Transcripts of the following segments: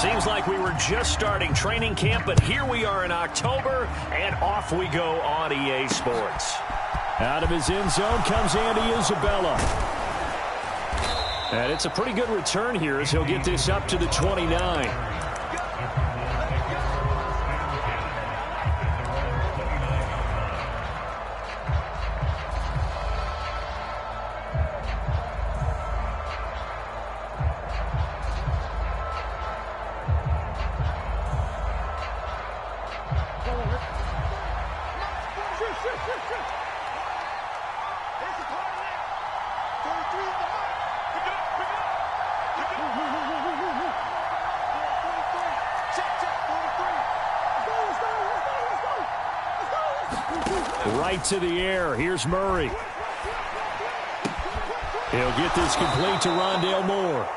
Seems like we were just starting training camp, but here we are in October, and off we go on EA Sports. Out of his end zone comes Andy Isabella. And it's a pretty good return here as he'll get this up to the 29. Right to the air. Here's Murray. He'll get this complete to Rondale Moore.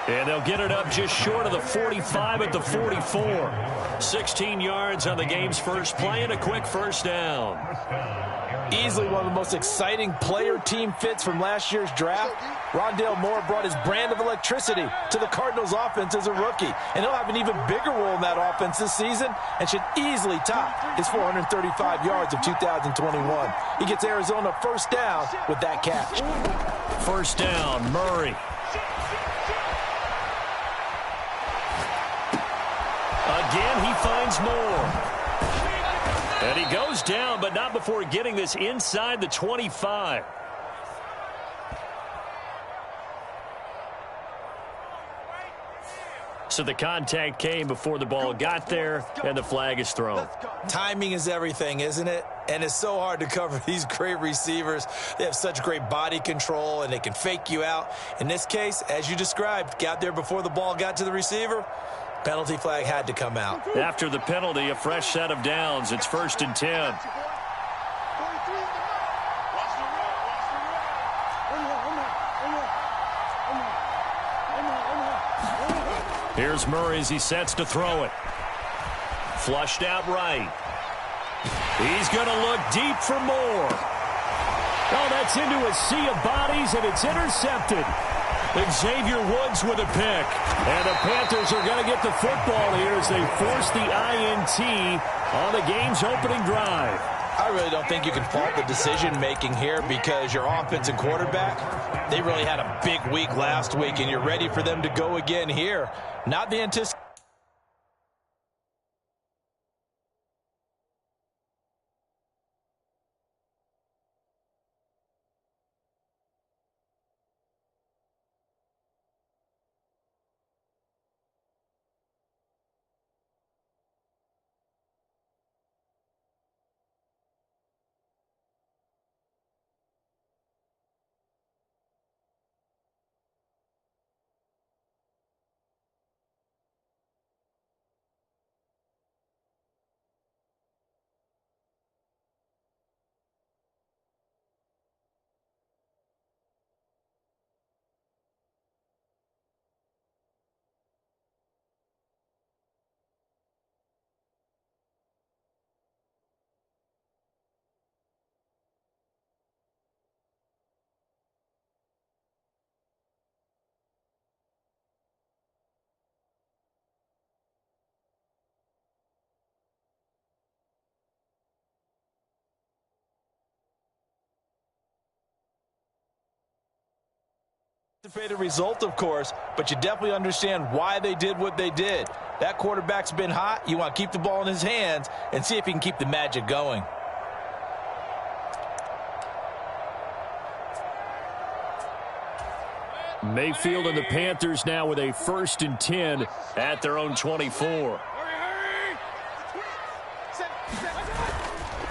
And they'll get it up just short of the 45 at the 44. 16 yards on the game's first play and a quick first down. Easily one of the most exciting player-team fits from last year's draft. Rondale Moore brought his brand of electricity to the Cardinals offense as a rookie. And he'll have an even bigger role in that offense this season and should easily top his 435 yards of 2021. He gets Arizona first down with that catch. First down, Murray. Again, he finds Moore. And he goes down, but not before getting this inside the 25. So the contact came before the ball got there, and the flag is thrown. Timing is everything, isn't it? And it's so hard to cover these great receivers. They have such great body control, and they can fake you out. In this case, as you described, got there before the ball got to the receiver. Penalty flag had to come out. After the penalty, a fresh set of downs. It's 1st and 10. Here's Murray as he sets to throw it. Flushed out right. He's going to look deep for Moore. Oh, that's into a sea of bodies, and it's intercepted. Xavier Woods with a pick. And the Panthers are going to get the football here as they force the INT on the game's opening drive. I really don't think you can fault the decision-making here because your offense and quarterback, they really had a big week last week, and you're ready for them to go again here. Not the anticipation. Result, of course, but you definitely understand why they did what they did. That quarterback's been hot. You want to keep the ball in his hands and see if he can keep the magic going. Mayfield and the Panthers now with a 1st and 10 at their own 24.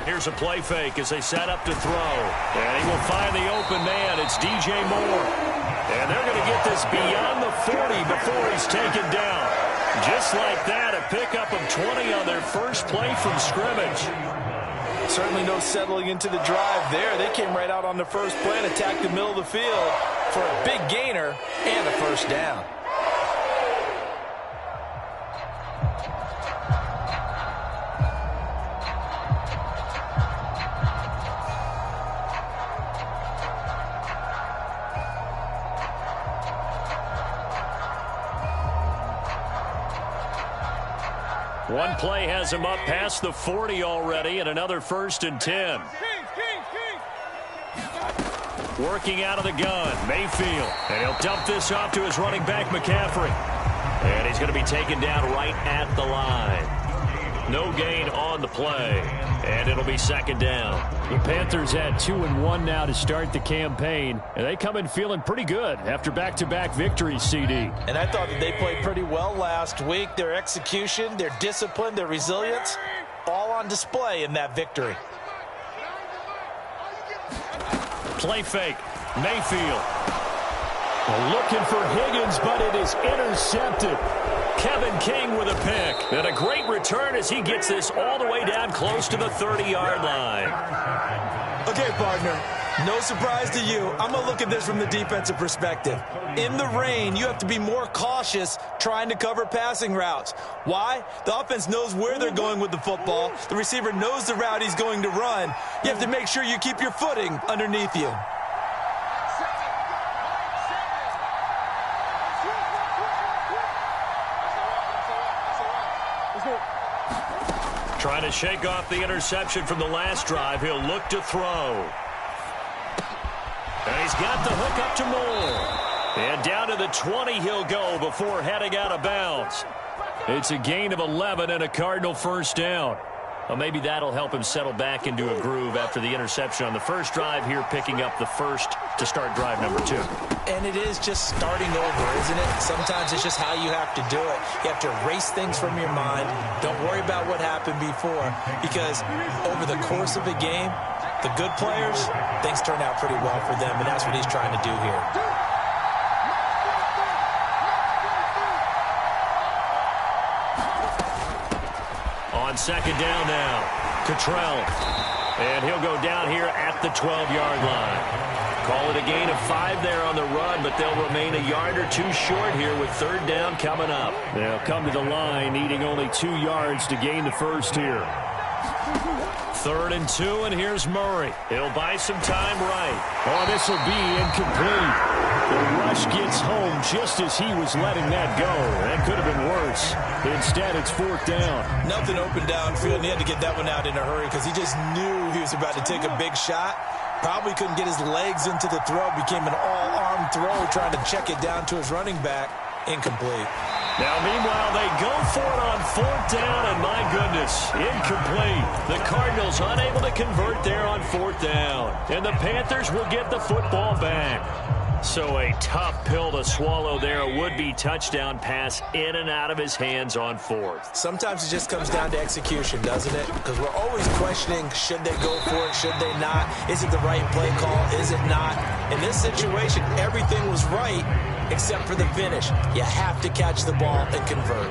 Here's a play fake as they set up to throw. And he will find the open man. It's DJ Moore. And they're going to get this beyond the 40 before he's taken down. Just like that, a pickup of 20 on their first play from scrimmage. Certainly no settling into the drive there. They came right out on the first play and attacked the middle of the field for a big gainer and a first down. One play has him up past the 40 already, and another 1st and 10. Working out of the gun, Mayfield. And he'll dump this off to his running back, McCaffrey. And he's going to be taken down right at the line. No gain on the play, and it'll be 2nd down. The Panthers had 2-1 now to start the campaign, and they come in feeling pretty good after back-to-back victories, CD. And I thought that they played pretty well last week. Their execution, their discipline, their resilience, all on display in that victory. Play fake, Mayfield. Looking for Higgins, but it is intercepted. Kevin King with a pick. And a great return as he gets this all the way down close to the 30-yard line. Okay, partner, no surprise to you. I'm going to look at this from the defensive perspective. In the rain, you have to be more cautious trying to cover passing routes. Why? The offense knows where they're going with the football. The receiver knows the route he's going to run. You have to make sure you keep your footing underneath you. Trying to shake off the interception from the last drive. He'll look to throw. And he's got the hook up to Moore. And down to the 20 he'll go before heading out of bounds. It's a gain of 11 and a Cardinal 1st down. Well, maybe that'll help him settle back into a groove after the interception on the first drive here, picking up the first to start drive number 2. And it is just starting over, isn't it? Sometimes it's just how you have to do it. You have to erase things from your mind. Don't worry about what happened before, because over the course of a game, the good players, things turn out pretty well for them, and that's what he's trying to do here. On 2nd down now, Cottrell. And he'll go down here at the 12-yard line. Call it a gain of 5 there on the run, but they'll remain a yard or 2 short here with 3rd down coming up. They'll come to the line needing only 2 yards to gain the first here. 3rd and 2, and here's Murray. He'll buy some time right. Oh, this will be incomplete. The rush gets home just as he was letting that go. That could have been worse. Instead, it's 4th down. Nothing open downfield, and he had to get that one out in a hurry because he just knew he was about to take a big shot. Probably couldn't get his legs into the throw. Became an all-arm throw, trying to check it down to his running back. Incomplete. Now, meanwhile, they go for it on 4th down, and my goodness, incomplete. The Cardinals unable to convert there on 4th down. And the Panthers will get the football back. So a tough pill to swallow there. A would-be touchdown pass in and out of his hands on 4th. Sometimes it just comes down to execution, doesn't it? Because we're always questioning, should they go for it, should they not? Is it the right play call, is it not? In this situation, everything was right except for the finish. You have to catch the ball and convert.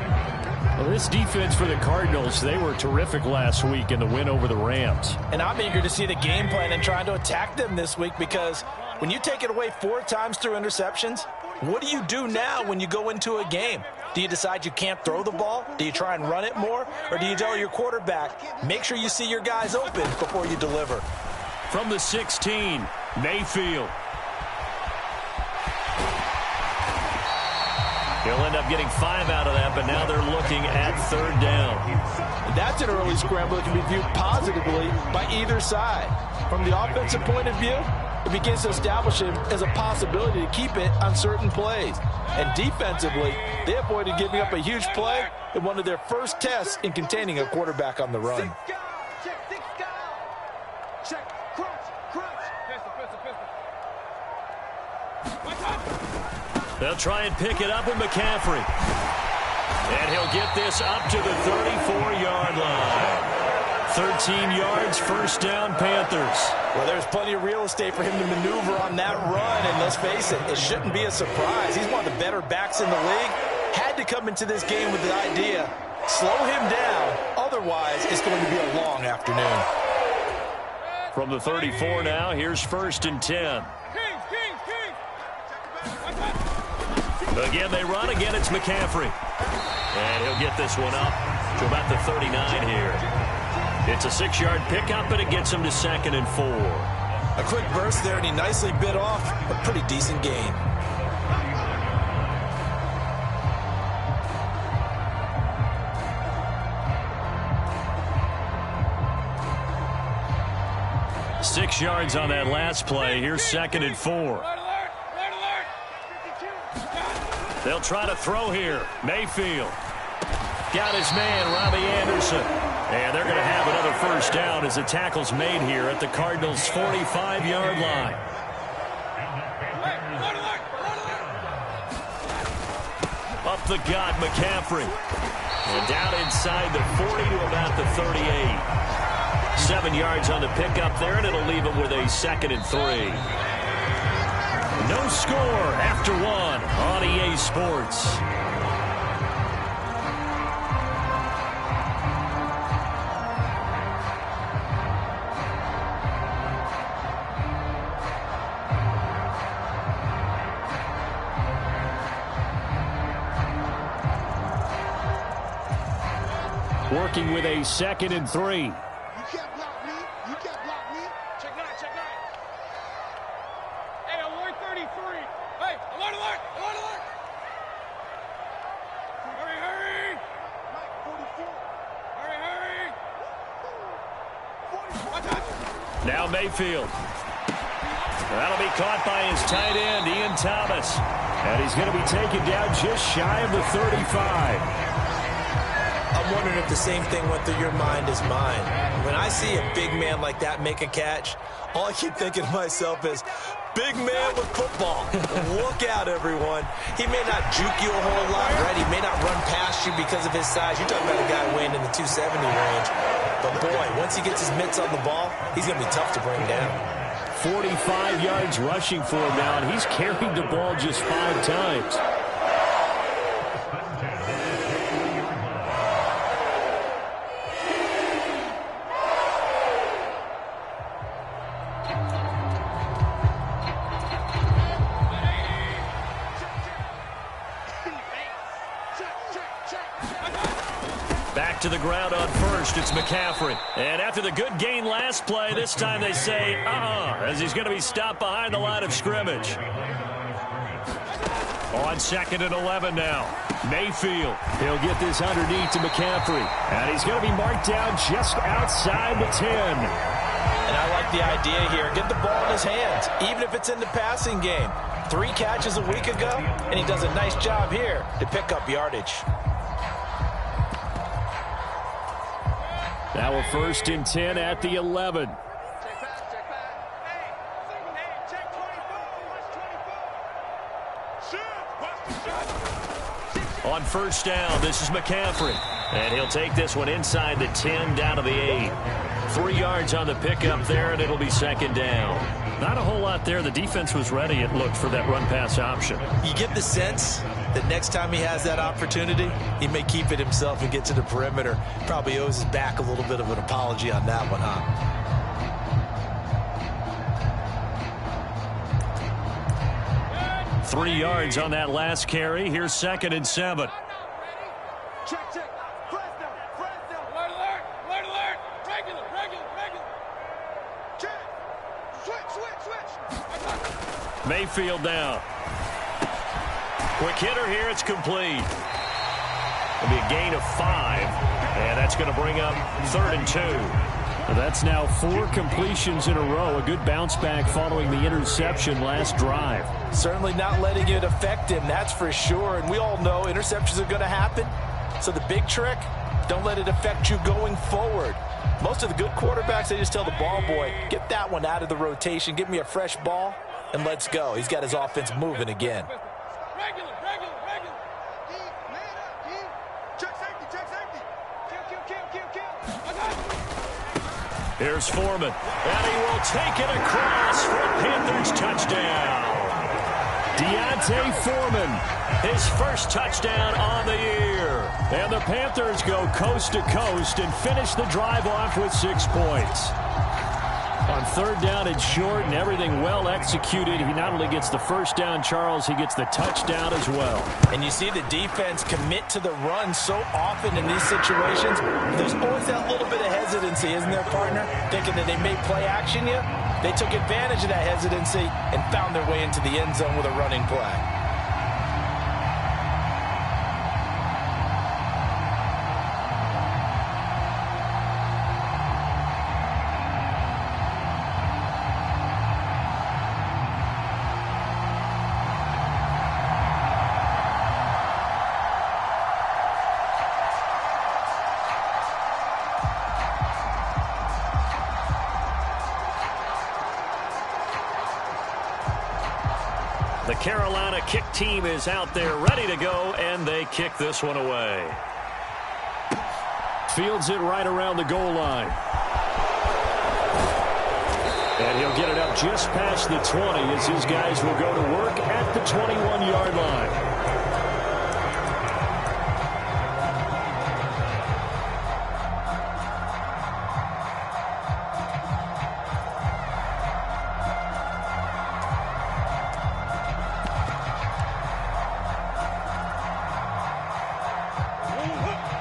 Well, this defense for the Cardinals, they were terrific last week in the win over the Rams. And I'm eager to see the game plan and trying to attack them this week, because when you take it away 4 times through interceptions, what do you do now when you go into a game? Do you decide you can't throw the ball? Do you try and run it more? Or do you tell your quarterback, make sure you see your guys open before you deliver? From the 16, Mayfield. He'll end up getting 5 out of that, but now they're looking at 3rd down. That's an early scramble that can be viewed positively by either side. From the offensive point of view, it begins to establish him as a possibility to keep it on certain plays. And defensively, they avoided giving up a huge play in one of their first tests in containing a quarterback on the run. They'll try and pick it up with McCaffrey. And he'll get this up to the 34-yard line. 13 yards, 1st down, Panthers. Well, there's plenty of real estate for him to maneuver on that run, and let's face it, it shouldn't be a surprise. He's one of the better backs in the league. Had to come into this game with the idea, slow him down, otherwise it's going to be a long afternoon. From the 34 now, here's 1st and 10. Again, they run. Again, it's McCaffrey. And he'll get this one up to about the 39 here. It's a 6-yard pickup, but it gets him to 2nd and 4. A quick burst there, and he nicely bit off a pretty decent gain. 6 yards on that last play. Here's 2nd and 4. They'll try to throw here. Mayfield. Got his man, Robbie Anderson. And they're going to have another first down as the tackle's made here at the Cardinals' 45-yard line. Up the gut, McCaffrey. And down inside the 40 to about the 38. 7 yards on the pickup there, and it'll leave him with a 2nd and 3. No score after 1 on EA Sports. Working with a 2nd and 3. You can't block me. You can't block me. Check 9, check 9. Hey, alert 33. Hey, alert, alert, alert, alert. Hurry, hurry. Mike, 44. Hurry, hurry. 40. Now Mayfield. That'll be caught by his tight end, Ian Thomas. And he's going to be taken down just shy of the 35. I'm wondering if the same thing went through your mind as mine. When I see a big man like that make a catch, all I keep thinking to myself is, big man with football. Look out, everyone. He may not juke you a whole lot, right? He may not run past you because of his size. You're talking about a guy weighing in the 270 range. But, boy, once he gets his mitts on the ball, he's going to be tough to bring down. 45 yards rushing for him now, and he's carried the ball just 5 times. Back to the ground on first, it's McCaffrey. And after the good gain last play, this time they say, as he's going to be stopped behind the line of scrimmage. On 2nd and 11 now. Mayfield. He'll get this underneath to McCaffrey. And he's going to be marked down just outside the 10. And I like the idea here. Get the ball in his hands, even if it's in the passing game. 3 catches a week ago, and he does a nice job here to pick up yardage. Now a 1st and 10 at the 11. On first down, this is McCaffrey. And he'll take this one inside the 10 down to the 8. 3 yards on the pickup there, and it'll be 2nd down. Not a whole lot there. The defense was ready, it looked, for that run-pass option. You get the sense that next time he has that opportunity, he may keep it himself and get to the perimeter. Probably owes his back a little bit of an apology on that one, huh? Three yards on that last carry. Here's 2nd and 7. Check, check. Fresno, Fresno. Alert, alert, alert, alert. Regular, regular, regular. Check. Switch, switch, switch. Mayfield down. Quick hitter here. It's complete. It'll be a gain of 5. And that's going to bring up 3rd and 2. That's now 4 completions in a row. A good bounce back following the interception last drive. Certainly not letting it affect him, that's for sure. And we all know interceptions are going to happen. So the big trick, don't let it affect you going forward. Most of the good quarterbacks, they just tell the ball boy, get that one out of the rotation, give me a fresh ball, and let's go. He's got his offense moving again. Regular, regular, regular. Man up, check safety, check safety. Kill. Here's Foreman, and he will take it across for a Panthers touchdown. D'Onta Foreman, his first touchdown on the year. And the Panthers go coast to coast and finish the drive off with 6 points. On 3rd down and short and everything well executed, he not only gets the first down, Charles, he gets the touchdown as well. And you see the defense commit to the run so often in these situations. There's always that little bit of hesitancy, isn't there, partner? Thinking that they may play action you. They took advantage of that hesitancy and found their way into the end zone with a running play. The Carolina kick team is out there ready to go, and they kick this one away. Fields it right around the goal line. And he'll get it up just past the 20 as his guys will go to work at the 21-yard line.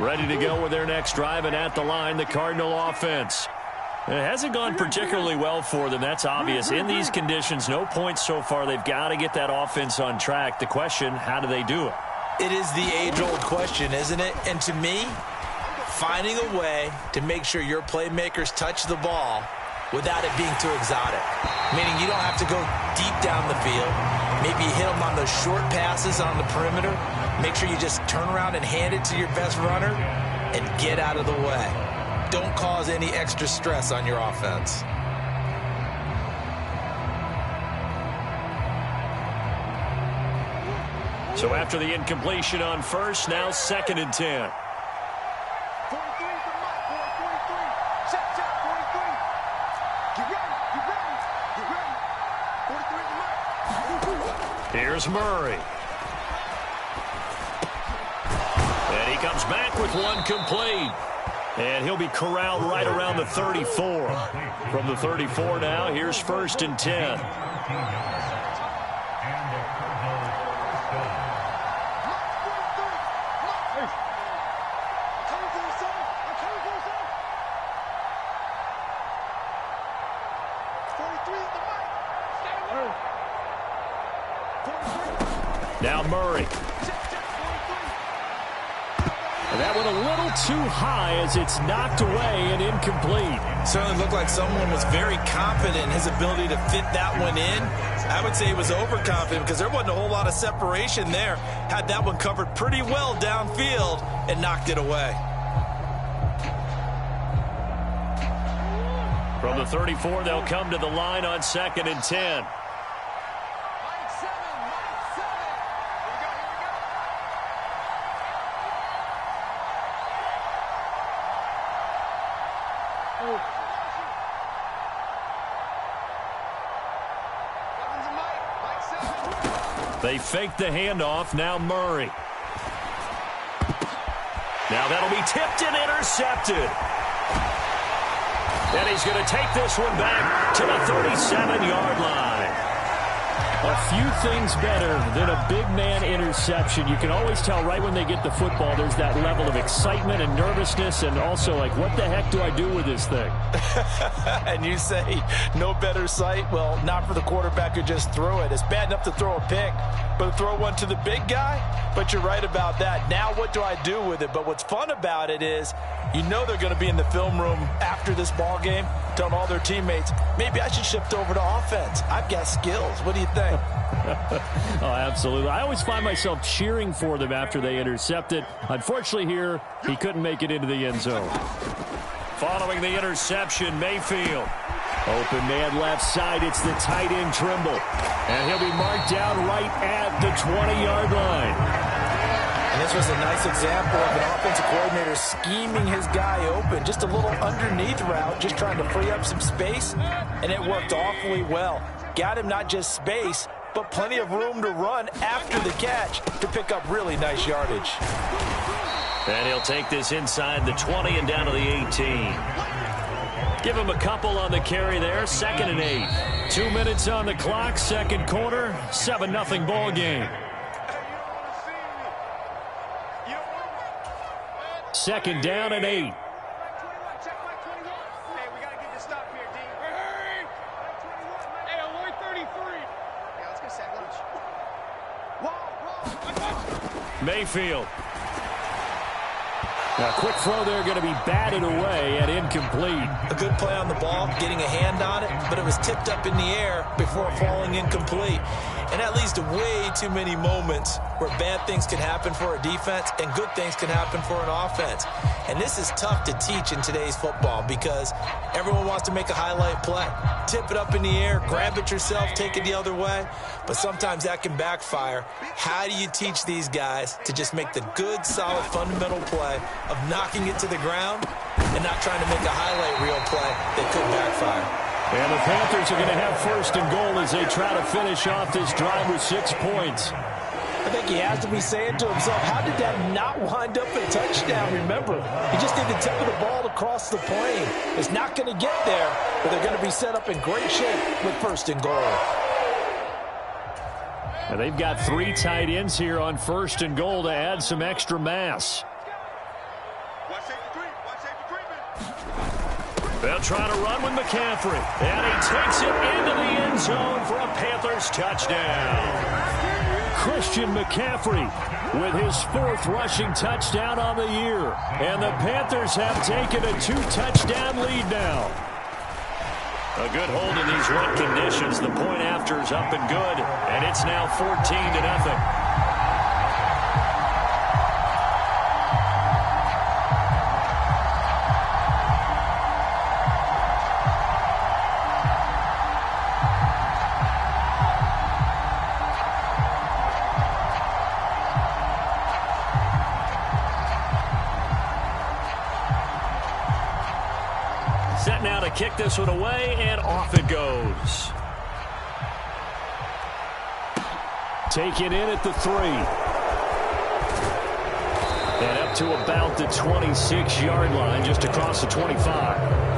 Ready to go with their next drive, and at the line, the Cardinal offense. It hasn't gone particularly well for them. That's obvious. In these conditions, no points so far. They've got to get that offense on track. The question, how do they do it? It is the age-old question, isn't it? And to me, finding a way to make sure your playmakers touch the ball without it being too exotic. Meaning you don't have to go deep down the field. Maybe hit them on those short passes on the perimeter. Make sure you just turn around and hand it to your best runner and get out of the way. Don't cause any extra stress on your offense. So after the incompletion on first, now 2nd and 10. 43 is the mark, boy. 43. Check, 43. Get ready, get ready, get ready. 43 is the mark. Here's Murray. And he comes back with one complete. And he'll be corralled right around the 34. From the 34 now, here's 1st and 10. Now Murray. And that went a little too high as it's knocked away and incomplete. Certainly looked like someone was very confident in his ability to fit that one in. I would say he was overconfident because there wasn't a whole lot of separation there. Had that one covered pretty well downfield and knocked it away. From the 34, they'll come to the line on 2nd and 10. They fake the handoff. Now Murray. Now that'll be tipped and intercepted. And he's going to take this one back to the 37-yard line. A few things better than a big man interception. You can always tell right when they get the football, there's that level of excitement and nervousness, and also like, what the heck do I do with this thing? And you say, no better sight? Well, not for the quarterback who just threw it. It's bad enough to throw a pick, but to throw one to the big guy? But you're right about that. Now what do I do with it? But what's fun about it is, you know they're going to be in the film room after this ball game, telling all their teammates, maybe I should shift over to offense. I've got skills. What do you think? Oh, absolutely. I always find myself cheering for them after they intercept it. Unfortunately here, he couldn't make it into the end zone. Following the interception, Mayfield. Open man left side. It's the tight end Trimble. And he'll be marked down right at the 20-yard line. And this was a nice example of an offensive coordinator scheming his guy open. Just a little underneath route, just trying to free up some space, and it worked awfully well. Got him not just space, but plenty of room to run after the catch to pick up really nice yardage. And he'll take this inside the 20 and down to the 18. Give him a couple on the carry there, 2nd and 8. 2 minutes on the clock, second quarter, 7-0 ball game. 2nd down and 8. Hey, we got to get this stop here, D. Hey, alert 33. Yeah, let's go sack lunch. Whoa. Mayfield. A quick throw there going to be batted away and incomplete. A good play on the ball, getting a hand on it, but it was tipped up in the air before falling incomplete. And that leads to way too many moments where bad things can happen for a defense and good things can happen for an offense. And this is tough to teach in today's football because everyone wants to make a highlight play. Tip it up in the air, grab it yourself, take it the other way. But sometimes that can backfire. How do you teach these guys to just make the good, solid, fundamental play of knocking it to the ground and not trying to make a highlight reel play that could backfire? And the Panthers are going to have first and goal as they try to finish off this drive with 6 points. I think he has to be saying to himself, how did that not wind up a touchdown? Remember, he just did the tip of the ball to cross the plane. It's not going to get there, but they're going to be set up in great shape with first and goal. And they've got 3 tight ends here on first and goal to add some extra mass. They'll try to run with McCaffrey. And he takes it into the end zone for a Panthers touchdown. Christian McCaffrey with his 4th rushing touchdown on the year. And the Panthers have taken a 2-touchdown lead now. A good hold in these wet conditions. The point after is up and good. And it's now 14-0. Set now to kick this one away, and off it goes. Taken in at the 3. And up to about the 26-yard line, just across the 25.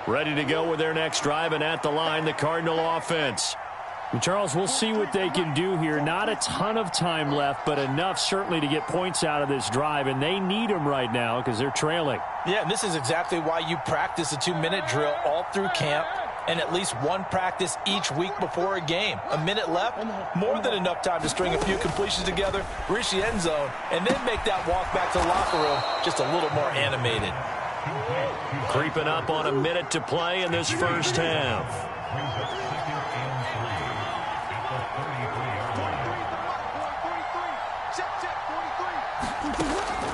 Ready to go with their next drive, and at the line, the Cardinal offense. And Charles, we'll see what they can do here. Not a ton of time left, but enough certainly to get points out of this drive, and they need them right now because they're trailing. Yeah, and this is exactly why you practice a 2-minute drill all through camp and at least one practice each week before a game. A minute left, more than enough time to string a few completions together, reach the end zone, and then make that walk back to the locker room just a little more animated. Creeping up on a minute to play in this first half.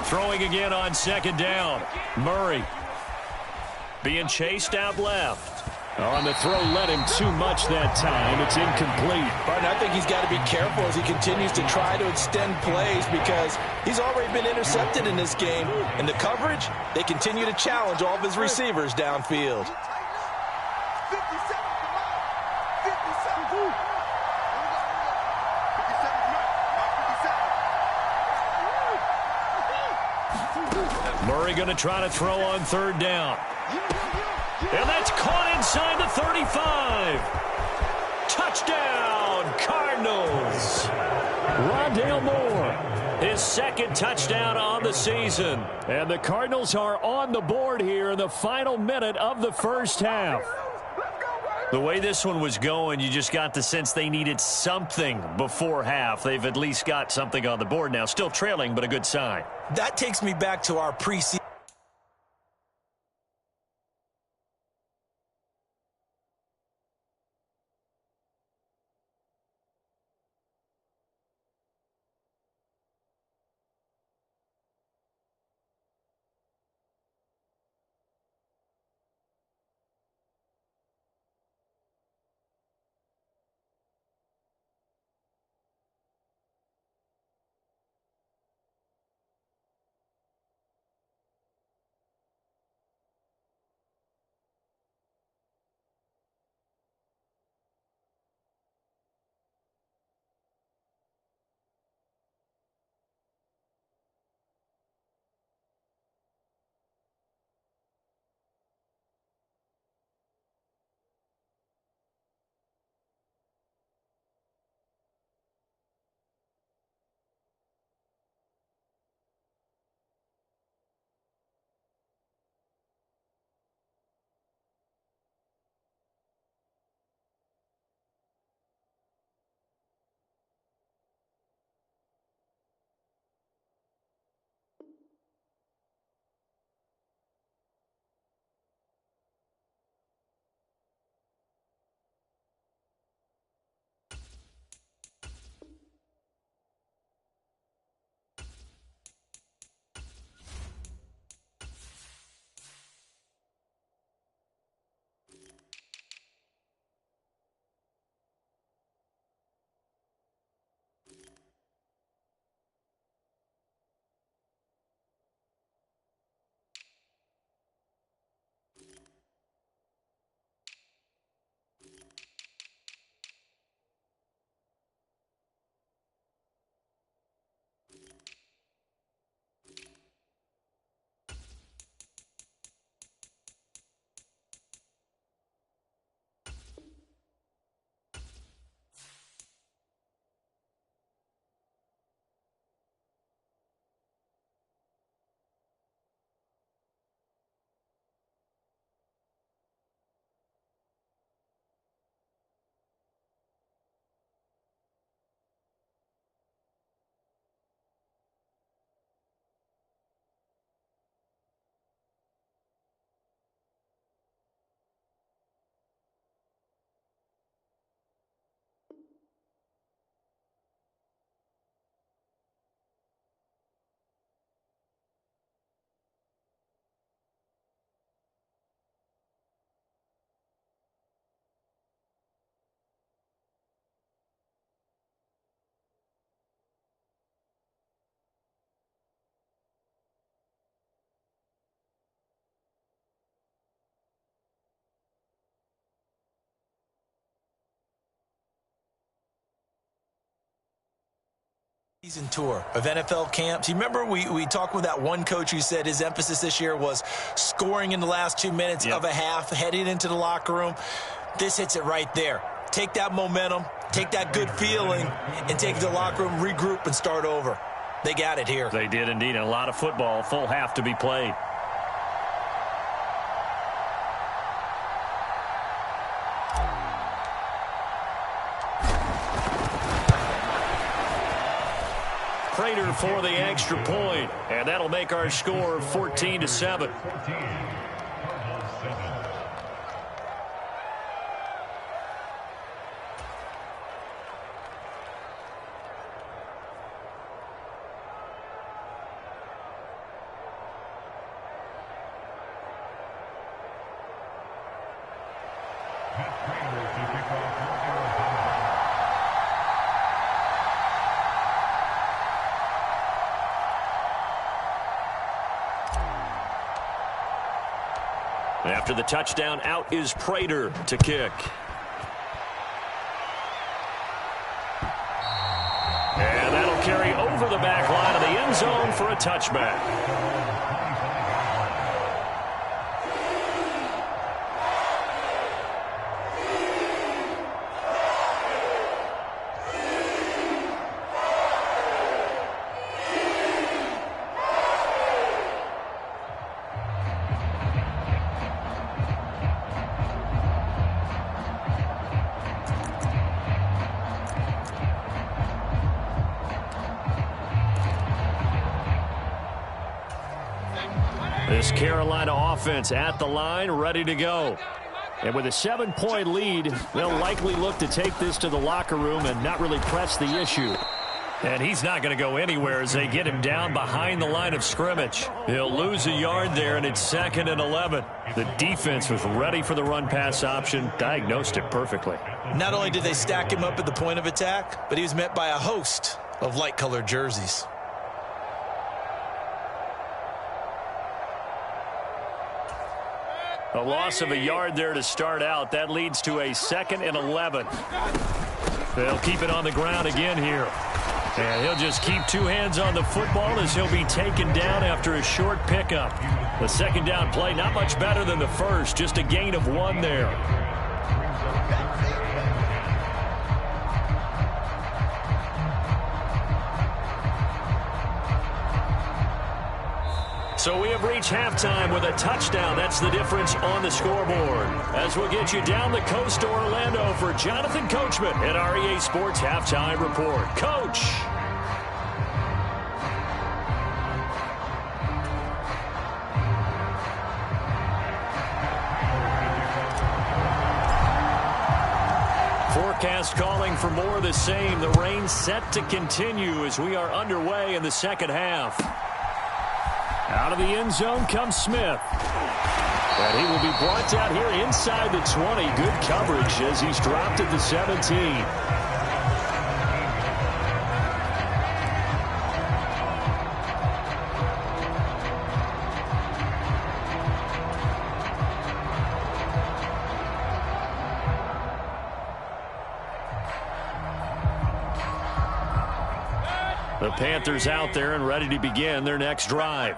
Throwing again on second down. Murray being chased out left. On the throw, led him too much that time. It's incomplete. Barton, I think he's got to be careful as he continues to try to extend plays because he's already been intercepted in this game. And the coverage, they continue to challenge all of his receivers downfield. Murray going to try to throw on third down. And that's caught inside the 35. Touchdown, Cardinals. Rondale Moore, his second touchdown on the season. And the Cardinals are on the board here in the final minute of the first half. The way this one was going, you just got the sense they needed something before half. They've at least got something on the board now. Still trailing, but a good sign. That takes me back to our preseason. Season tour of NFL camps. You remember we talked with that one coach who said his emphasis this year was scoring in the last 2 minutes of a half, heading into the locker room. This hits it right there. Take that momentum, take that good feeling, and take it to the locker room, regroup, and start over. They got it here. They did indeed. And a lot of football, full half to be played. Prater for the extra point, and that'll make our score 14-7. After the touchdown, out is Prater to kick. And that'll carry over the back line of the end zone for a touchback. This Carolina offense at the line, ready to go. And with a 7-point lead, they'll likely look to take this to the locker room and not really press the issue. And he's not going to go anywhere as they get him down behind the line of scrimmage. He'll lose a yard there, and it's 2nd and 11. The defense was ready for the run-pass option, diagnosed it perfectly. Not only did they stack him up at the point of attack, but he was met by a host of light-colored jerseys. A loss of a yard there to start out. That leads to a 2nd and 11. They'll keep it on the ground again here. And he'll just keep 2 hands on the football as he'll be taken down after a short pickup. The second down play, not much better than the first, just a gain of 1 there. So we have reached halftime with a touchdown. That's the difference on the scoreboard. As we'll get you down the coast to Orlando for Jonathan Coachman at REA Sports Halftime Report. Coach. Forecast calling for more of the same. The rain set to continue as we are underway in the second half. Out of the end zone comes Smith. And he will be brought down here inside the 20. Good coverage as he's dropped at the 17. The Panthers out there and ready to begin their next drive.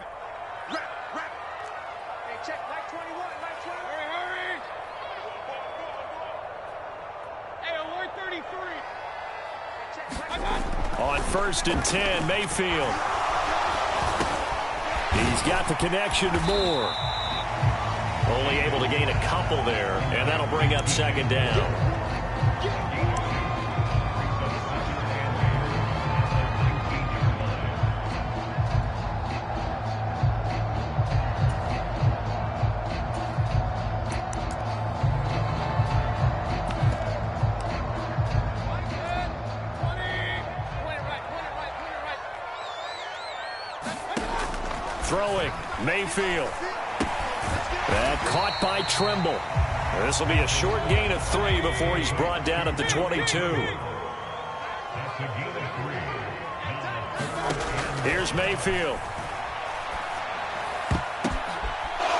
On 1st and 10, Mayfield. He's got the connection to Moore. Only able to gain a couple there, and that'll bring up 2nd down. Throwing, Mayfield. That caught by Trimble. This will be a short gain of 3 before he's brought down at the 22. Here's Mayfield.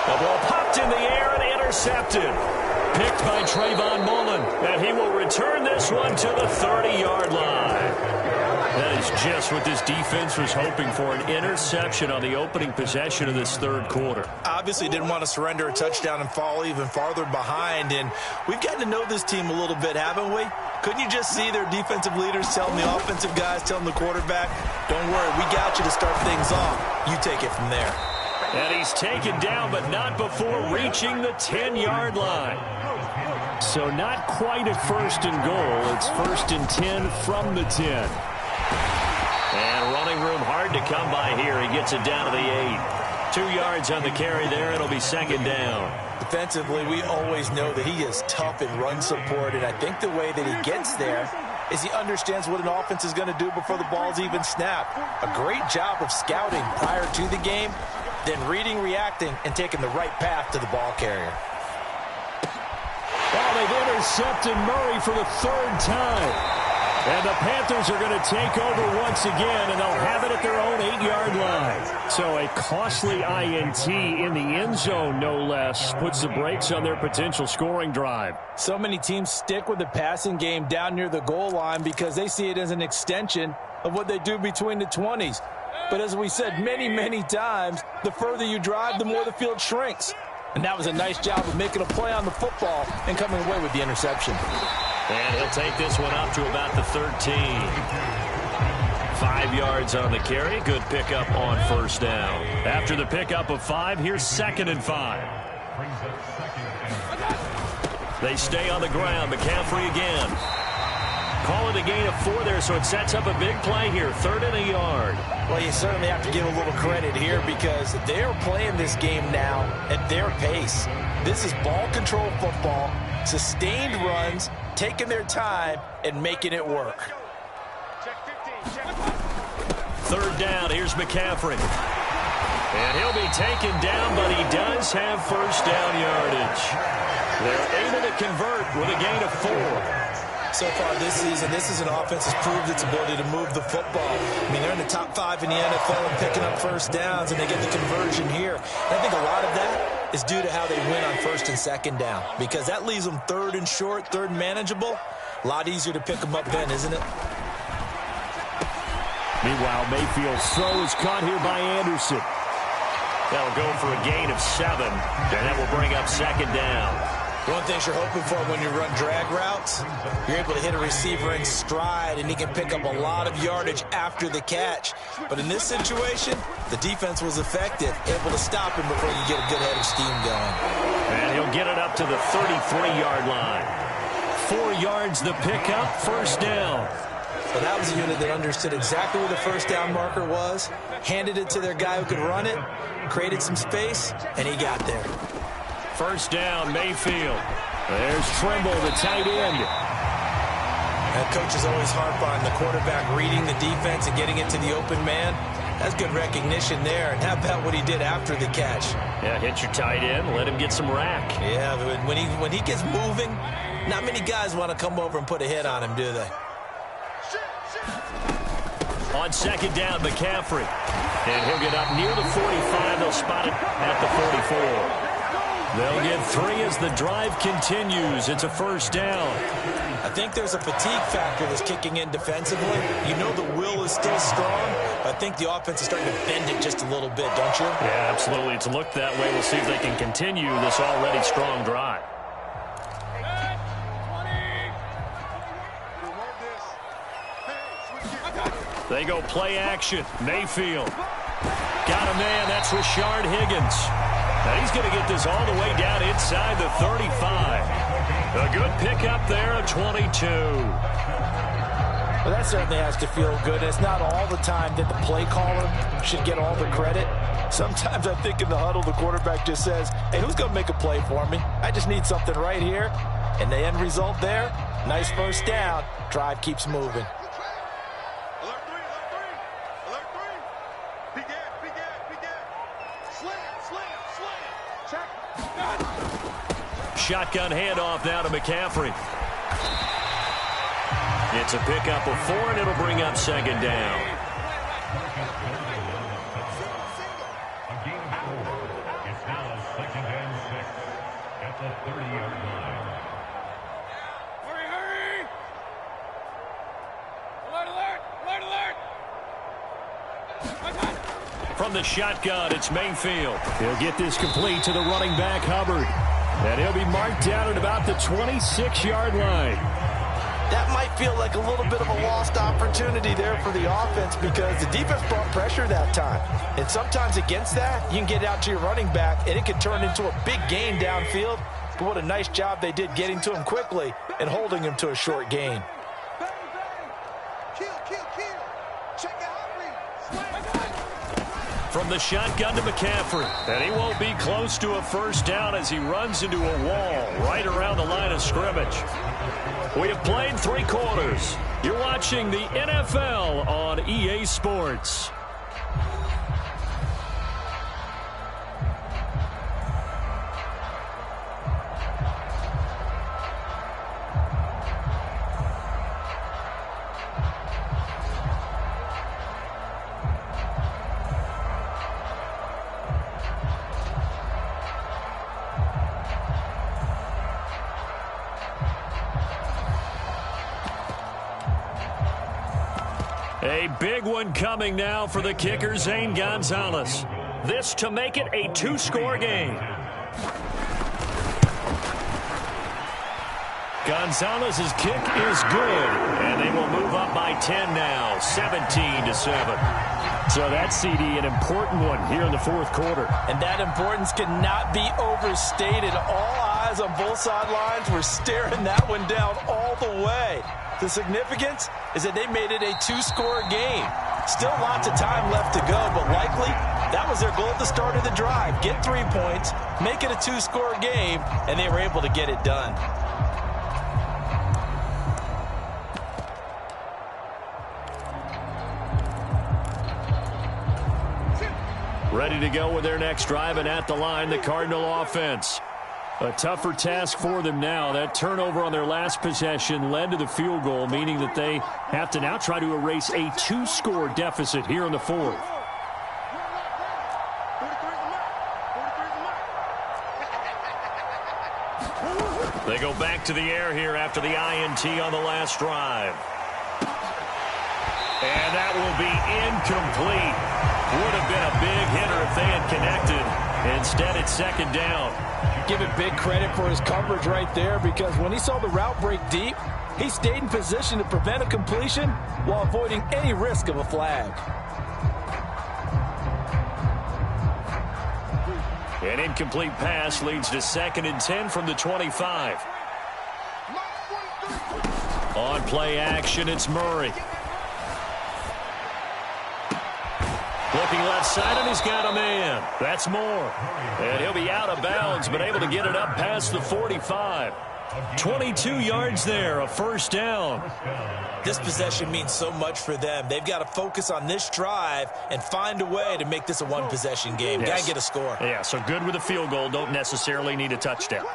The ball popped in the air and intercepted. Picked by Trayvon Mullen. And he will return this one to the 30-yard line. That is It's just what this defense was hoping for, an interception on the opening possession of this third quarter. Obviously didn't want to surrender a touchdown and fall even farther behind, and we've gotten to know this team a little bit, haven't we? Couldn't you just see their defensive leaders telling the offensive guys, telling the quarterback, don't worry, we got you to start things off. You take it from there. And he's taken down, but not before reaching the 10-yard line. So not quite a first and goal. It's first and 10 from the 10. And running room hard to come by here. He gets it down to the 8. 2 yards on the carry there. It'll be second down. Defensively, we always know that he is tough in run support, and I think the way that he gets there is he understands what an offense is going to do before the ball's even snapped. A great job of scouting prior to the game, then reading, reacting, and taking the right path to the ball carrier. Well, they've intercepted Murray for the third time. And the Panthers are going to take over once again, and they'll have it at their own 8-yard line. So a costly INT in the end zone, no less, puts the brakes on their potential scoring drive. So many teams stick with the passing game down near the goal line because they see it as an extension of what they do between the 20s. But as we said many, many times, the further you drive, the more the field shrinks. And that was a nice job of making a play on the football and coming away with the interception. And he'll take this one up to about the 13. 5 yards on the carry. Good pickup on first down. After the pickup of 5, here's second and 5. They stay on the ground. McCaffrey again. Call it a gain of 4 there, so it sets up a big play here. 3rd and a yard. Well, you certainly have to give a little credit here because they're playing this game now at their pace. This is ball control football, sustained runs, taking their time and making it work. 3rd down, here's McCaffrey. And he'll be taken down, but he does have first down yardage. They're able to convert with a gain of 4. So far this season, this is an offense that's proved its ability to move the football. I mean, they're in the top 5 in the NFL and picking up first downs, and they get the conversion here. And I think a lot of that is due to how they win on 1st and 2nd down, because that leaves them 3rd and short, 3rd and manageable. A lot easier to pick them up then, isn't it? Meanwhile, Mayfield's throw is caught here by Anderson. That'll go for a gain of 7, and that will bring up second down. One thing you're hoping for when you run drag routes, you're able to hit a receiver in stride, and he can pick up a lot of yardage after the catch. But in this situation, the defense was effective, able to stop him before you get a good head of steam going. And he'll get it up to the 33-yard line. 4 yards the pickup, first down. So that was a unit that understood exactly where the first down marker was, handed it to their guy who could run it, created some space, and he got there. First down, Mayfield. There's Trimble, the tight end. And coaches always harp on the quarterback reading the defense and getting it to the open man. That's good recognition there. And how about what he did after the catch? Yeah, hit your tight end, let him get some rack. Yeah, when he gets moving, not many guys want to come over and put a hit on him, do they? On second down, McCaffrey. And he'll get up near the 45. They'll spot it at the 44. They'll get 3 as the drive continues. It's a first down. I think there's a fatigue factor that's kicking in defensively. You know the will is still strong, but I think the offense is starting to bend it just a little bit, don't you? Yeah, absolutely. It's looked that way. We'll see if they can continue this already strong drive. They go play action. Mayfield. Got a man. That's Rashard Higgins. And he's going to get this all the way down inside the 35. A good pickup there, a 22. Well, that certainly has to feel good. It's not all the time that the play caller should get all the credit. Sometimes I think in the huddle, the quarterback just says, hey, who's going to make a play for me? I just need something right here. And the end result there, nice first down. Drive keeps moving. Shotgun handoff now to McCaffrey. It's a pickup of 4, and it'll bring up second down. It's now 2nd and 6 at the 30-yard line. Hurry, hurry! Alert, alert! Alert, alert! the shotgun, it's Mayfield. He'll get this complete to the running back, Hubbard. And he'll be marked down at about the 26-yard line. That might feel like a little bit of a lost opportunity there for the offense because the defense brought pressure that time. And sometimes against that, you can get out to your running back, and it can turn into a big gain downfield. But what a nice job they did getting to him quickly and holding him to a short gain. From the shotgun to McCaffrey. And he won't be close to a first down as he runs into a wall right around the line of scrimmage. We have played 3 quarters. You're watching the NFL on EA Sports. A big one coming now for the kicker, Zane Gonzalez. This to make it a 2-score game. Gonzalez's kick is good, and they will move up by 10 now, 17-7. So that, CD, an important one here in the 4th quarter. And that importance cannot be overstated. All eyes on both sidelines were staring that one down all the way. The significance is that they made it a 2-score game. Still lots of time left to go, but likely that was their goal at the start of the drive. Get 3 points, make it a 2-score game, and they were able to get it done. Ready to go with their next drive, and at the line, the Cardinal offense. A tougher task for them now. That turnover on their last possession led to the field goal, meaning that they have to now try to erase a 2-score deficit here in the 4th. They go back to the air here after the INT on the last drive. And that will be incomplete. Would have been a big hitter if they had connected. Instead, it's 2nd down. Give it big credit for his coverage right there, because when he saw the route break deep, he stayed in position to prevent a completion while avoiding any risk of a flag. An incomplete pass leads to 2nd and 10 from the 25. On play action, it's Murray. Looking left side, and he's got a man. That's Moore. And he'll be out of bounds, but able to get it up past the 45. 22 yards there, a 1st down. This possession means so much for them. They've got to focus on this drive and find a way to make this a 1-possession game. Yes. Got to get a score. Yeah, so good with a field goal. Don't necessarily need a touchdown.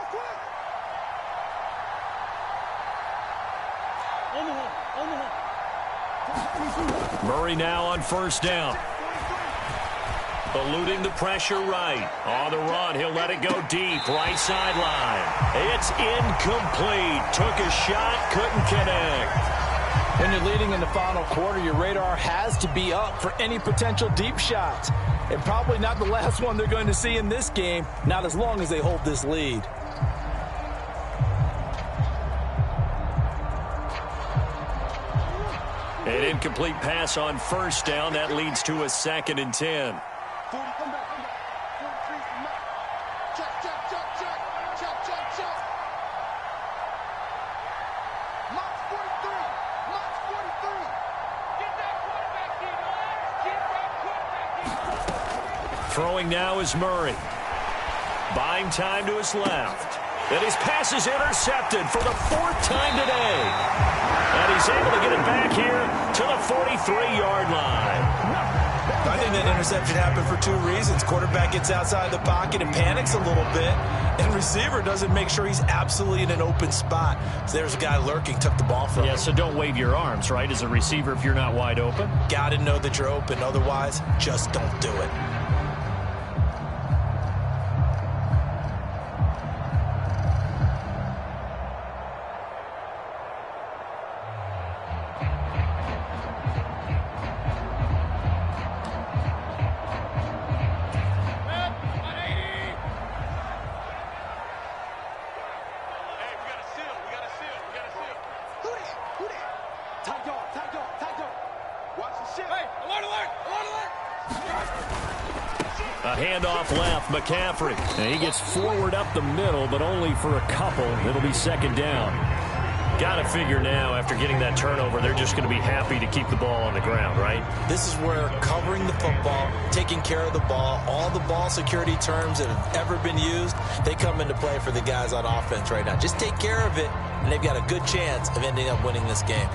Murray now on 1st down. Eluding the pressure right. On the run, he'll let it go deep. Right sideline. It's incomplete. Took a shot, couldn't connect. When you're leading in the final quarter, your radar has to be up for any potential deep shots. And probably not the last one they're going to see in this game, not as long as they hold this lead. An incomplete pass on 1st down. That leads to a 2nd and 10. Throwing now is Murray. Buying time to his left. And his pass is intercepted for the 4th time today. And he's able to get it back here to the 43-yard line. I think that interception happened for 2 reasons. Quarterback gets outside the pocket and panics a little bit. And receiver doesn't make sure he's absolutely in an open spot. So there's a guy lurking, took the ball from him. Yeah, so don't wave your arms, right, as a receiver if you're not wide open. Got to know that you're open. Otherwise, just don't do it. A handoff left, McCaffrey. And he gets forward up the middle, but only for a couple. It'll be second down. Got to figure now, after getting that turnover, they're just going to be happy to keep the ball on the ground, right? This is where covering the football, taking care of the ball, all the ball security terms that have ever been used, they come into play for the guys on offense right now. Just take care of it, and they've got a good chance of ending up winning this game.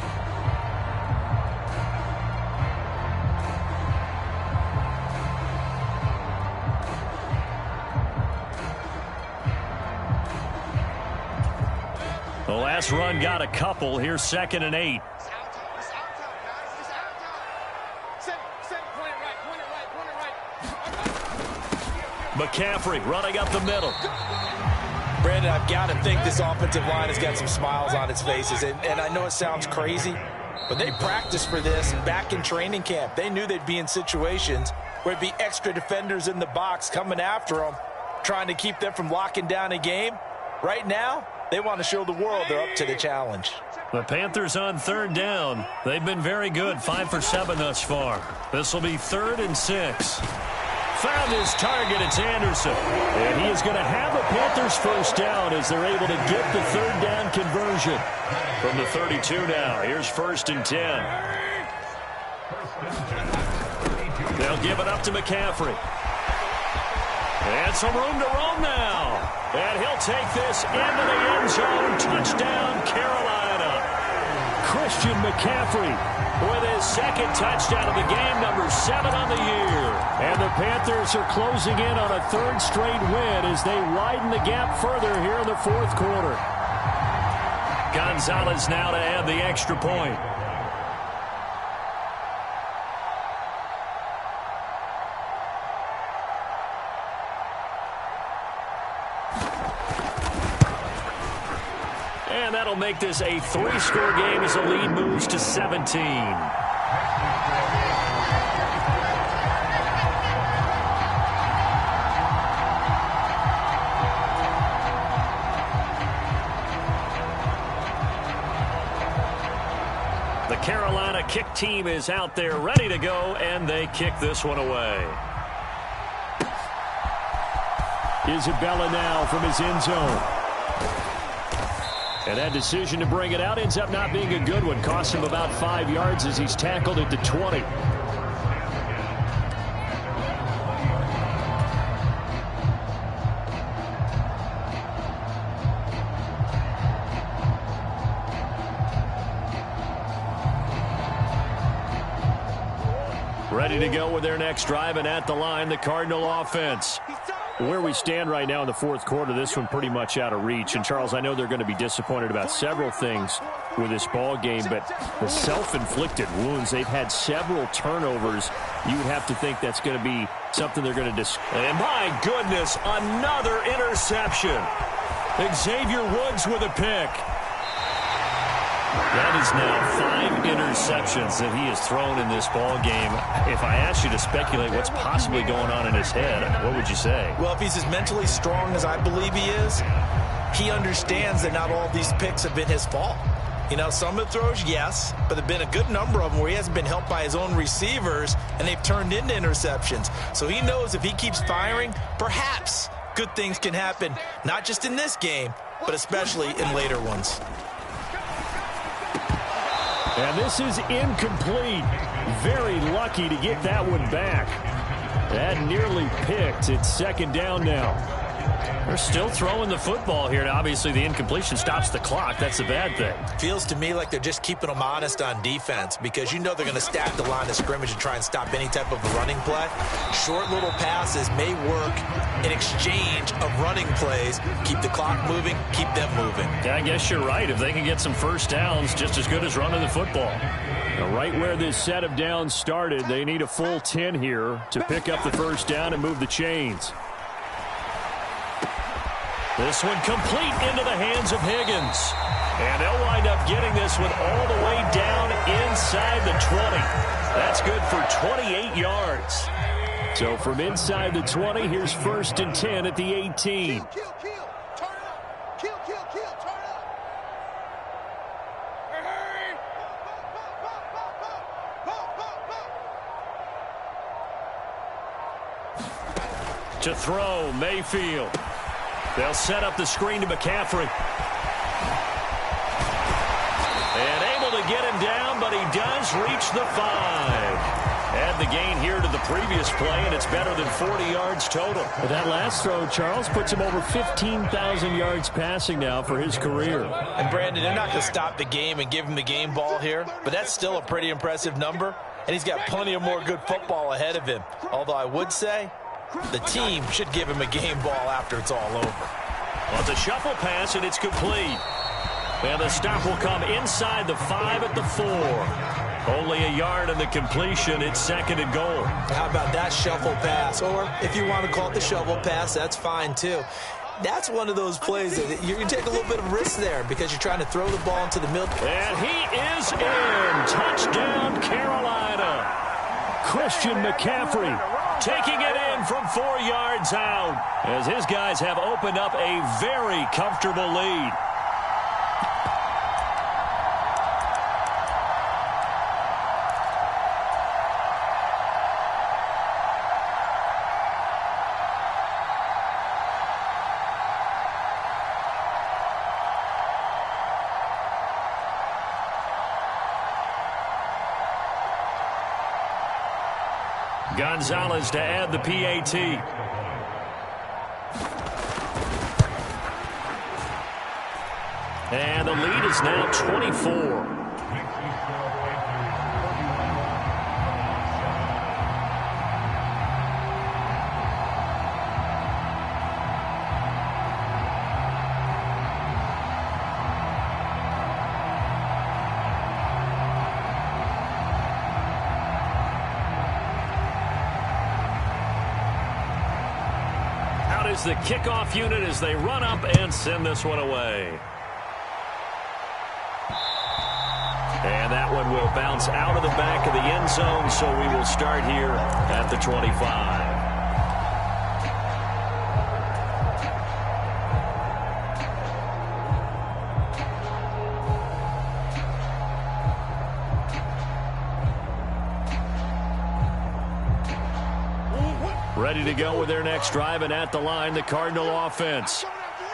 The last run got a couple. Here's 2nd and 8. It's our time. It's our time, guys. It's our time. Set it. Point it right. McCaffrey running up the middle. Brandon, I've got to think this offensive line has got some smiles on its faces. And I know it sounds crazy, but they practiced for this back in training camp. They knew they'd be in situations where it'd be extra defenders in the box coming after them, trying to keep them from locking down a game. Right now, they want to show the world they're up to the challenge. The Panthers on 3rd down. They've been very good, 5 for 7 thus far. This will be 3rd and 6. Found his target, it's Anderson. And he is going to have the Panthers first down as they're able to get the 3rd down conversion. From the 32 now, here's 1st and 10. They'll give it up to McCaffrey. And some room to roam now. And he'll take this into the end zone. Touchdown, Carolina. Christian McCaffrey with his 2nd touchdown of the game, number 7 on the year. And the Panthers are closing in on a 3rd straight win as they widen the gap further here in the 4th quarter. Gonzalez now to add the extra point. And that'll make this a 3-score game as the lead moves to 17. The Carolina kick team is out there ready to go, and they kick this one away. Isabella now from his end zone. And that decision to bring it out ends up not being a good one. Costs him about 5 yards as he's tackled at the 20. Ready to go with their next drive, and at the line, the Cardinal offense. Where we stand right now in the 4th quarter, this one pretty much out of reach. And, Charles, I know they're going to be disappointed about several things with this ball game, but the self-inflicted wounds, they've had several turnovers. You would have to think that's going to be something they're going to And, my goodness, another interception. Xavier Woods with a pick. That is now 5 interceptions that he has thrown in this ball game. If I asked you to speculate what's possibly going on in his head, what would you say? Well, if he's as mentally strong as I believe he is, he understands that not all of these picks have been his fault. You know, some of the throws, yes, but there have been a good number of them where he hasn't been helped by his own receivers, and they've turned into interceptions. So he knows if he keeps firing, perhaps good things can happen, not just in this game, but especially in later ones. And this is incomplete. Very lucky to get that one back. That nearly picked. It's 2nd down now. They're still throwing the football here. Now, obviously, the incompletion stops the clock. That's a bad thing. Feels to me like they're just keeping them honest on defense because you know they're going to stack the line of scrimmage and try and stop any type of a running play. Short little passes may work in exchange of running plays. Keep the clock moving, keep them moving. Yeah, I guess you're right. If they can get some first downs, just as good as running the football. Now, right where this set of downs started, they need a full 10 here to pick up the first down and move the chains. This one complete into the hands of Higgins. And they'll wind up getting this one all the way down inside the 20. That's good for 28 yards. So from inside the 20, here's 1st and 10 at the 18. Kill, kill, kill. Turn up. Kill, kill, kill. Turn up. Hey. Pop. To throw, Mayfield. They'll set up the screen to McCaffrey. And able to get him down, but he does reach the 5. Add the gain here to the previous play, and it's better than 40 yards total. But that last throw, Charles, puts him over 15,000 yards passing now for his career. And, Brandon, they're not going to stop the game and give him the game ball here, but that's still a pretty impressive number, and he's got plenty of more good football ahead of him. Although I would say the team should give him a game ball after it's all over. Well, it's a shuffle pass, and it's complete. And the stop will come inside the 5 at the 4. Only a yard in the completion. It's 2nd and goal. How about that shuffle pass? Or if you want to call it the shovel pass, that's fine too. That's one of those plays that you take a little bit of risk there because you're trying to throw the ball into the middle. And he is in. Touchdown, Carolina. Christian McCaffrey taking it in from 4 yards out as his guys have opened up a very comfortable lead. Gonzalez to add the PAT. And the lead is now 24. Is the kickoff unit as they run up and send this one away. And that one will bounce out of the back of the end zone, so we will start here at the 25. Ready to go with their next drive, and at the line, the Cardinal offense.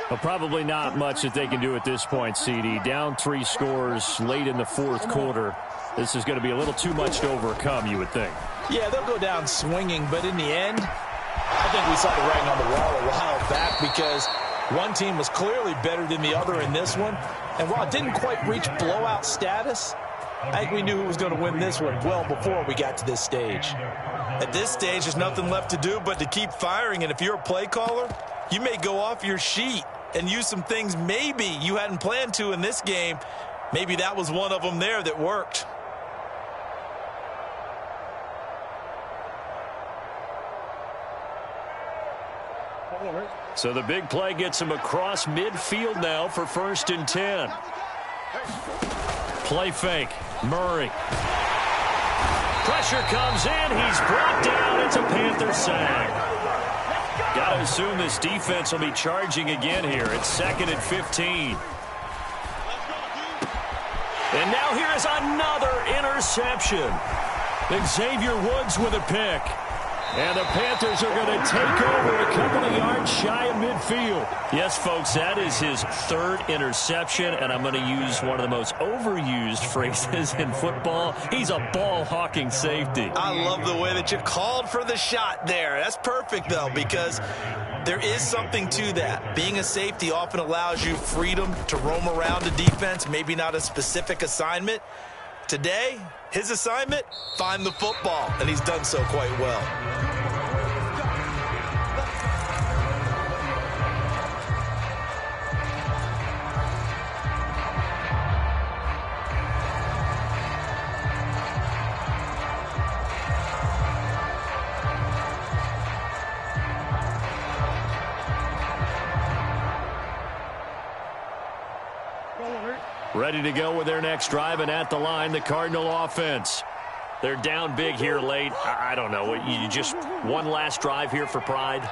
Well, probably not much that they can do at this point, CD. Down 3 scores late in the 4th quarter. This is going to be a little too much to overcome, you would think. Yeah, they'll go down swinging, but in the end, I think we saw the writing on the wall a while back because one team was clearly better than the other in this one. And while it didn't quite reach blowout status, I think we knew who was going to win this one well before we got to this stage. At this stage, there's nothing left to do but to keep firing. And if you're a play caller, you may go off your sheet and use some things maybe you hadn't planned to in this game. Maybe that was one of them there that worked. So the big play gets him across midfield now for 1st and 10. Play fake. Murray. Pressure comes in. He's brought down. It's a Panther sack. Got to assume this defense will be charging again here. It's 2nd and 15. And now here is another interception. Xavier Woods with a pick. And the Panthers are going to take over a couple of yards shy of midfield. Yes, folks, that is his 3rd interception, and I'm going to use one of the most overused phrases in football. He's a ball-hawking safety. I love the way that you called for the shot there. That's perfect, though, because there is something to that. Being a safety often allows you freedom to roam around the defense, maybe not a specific assignment. Today, his assignment, find the football, and he's done so quite well. Ready to go with their next drive, and at the line, the Cardinal offense. They're down big here late. I don't know. You just one last drive here for pride?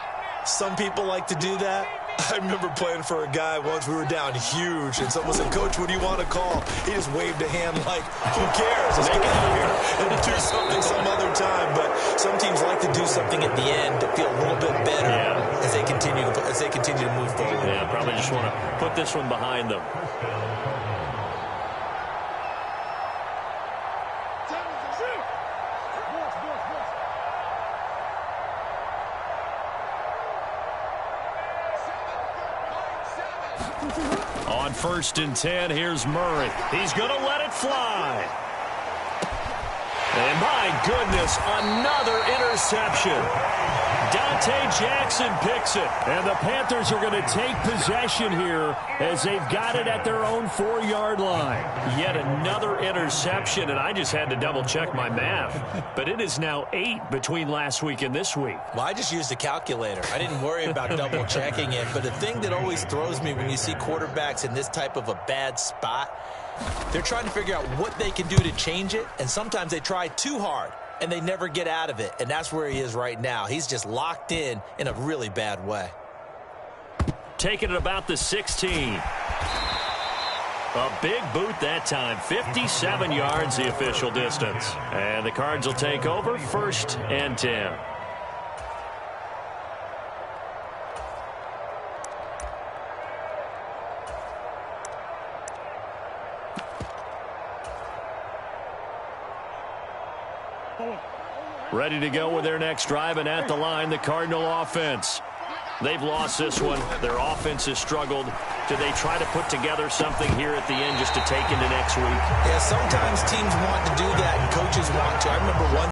Some people like to do that. I remember playing for a guy once. We were down huge, and someone said, "Coach, what do you want to call?" He just waved a hand like, who cares? Let's get out of here and do something some other time. But some teams like to do something at the end to feel a little bit better probably just want to put this one behind them. On 1st and 10, here's Murray. He's going to let it fly. And my goodness, another interception. Dante Jackson picks it. And the Panthers are going to take possession here as they've got it at their own 4-yard line. Yet another interception, and I just had to double-check my math. But it is now 8 between last week and this week. Well, I just used a calculator. I didn't worry about double-checking it. But the thing that always throws me when you see quarterbacks in this type of a bad spot, they're trying to figure out what they can do to change it, and sometimes they try too hard, and they never get out of it, and that's where he is right now. He's just locked in a really bad way. Taking it about the 16. A big boot that time. 57 yards the official distance. And the Cards will take over 1st and 10. Ready to go with their next drive, and at the line, the Cardinal offense. They've lost this one. Their offense has struggled. Do they try to put together something here at the end just to take into next week? Yeah, sometimes teams want to do that, and coaches want to. I remember one